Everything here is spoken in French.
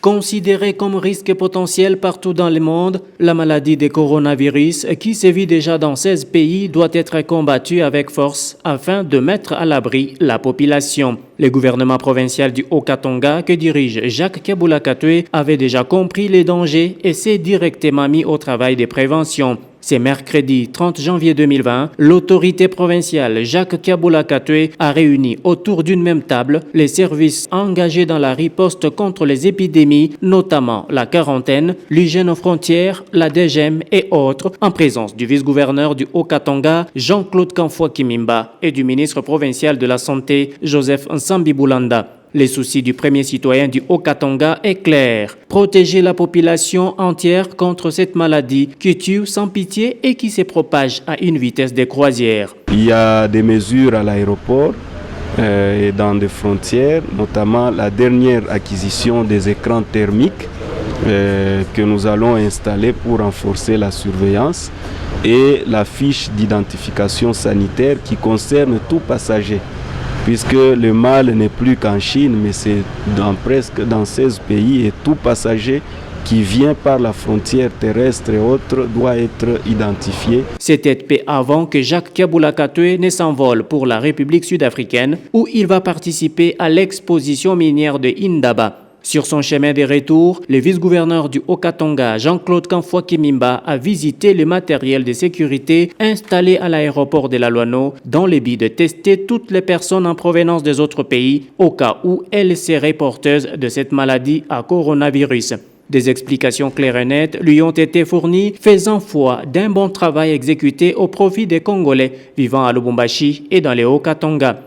Considérée comme risque potentiel partout dans le monde, la maladie des coronavirus, qui sévit déjà dans 16 pays, doit être combattue avec force afin de mettre à l'abri la population. Le gouvernement provincial du Haut-Katanga, que dirige Jacques Kabula Katwe, avait déjà compris les dangers et s'est directement mis au travail de prévention. C'est mercredi 30 janvier 2020, l'autorité provinciale Jacques Kabula Katwe a réuni autour d'une même table les services engagés dans la riposte contre les épidémies, notamment la quarantaine, l'hygiène aux frontières, la DGM et autres, en présence du vice-gouverneur du Haut-Katanga, Jean-Claude Kamfwa Kimimba, et du ministre provincial de la Santé, Joseph Nsambi Boulanda. Les soucis du premier citoyen du Haut-Katanga est clair. Protéger la population entière contre cette maladie qui tue sans pitié et qui se propage à une vitesse de croisière. Il y a des mesures à l'aéroport et dans des frontières, notamment la dernière acquisition des écrans thermiques que nous allons installer pour renforcer la surveillance et la fiche d'identification sanitaire qui concerne tout passager. Puisque le mal n'est plus qu'en Chine, mais c'est presque dans 16 pays et tout passager qui vient par la frontière terrestre et autres doit être identifié. C'était peu avant que Jacques Kabula Katwe ne s'envole pour la République sud-africaine où il va participer à l'exposition minière de Indaba. Sur son chemin de retour, le vice-gouverneur du Haut-Katanga, Jean-Claude Kamfwa Kimimba, a visité le matériel de sécurité installé à l'aéroport de la Loano dans le but de tester toutes les personnes en provenance des autres pays au cas où elles seraient porteuses de cette maladie à coronavirus. Des explications claires et nettes lui ont été fournies, faisant foi d'un bon travail exécuté au profit des Congolais vivant à Lubumbashi et dans le Haut-Katanga.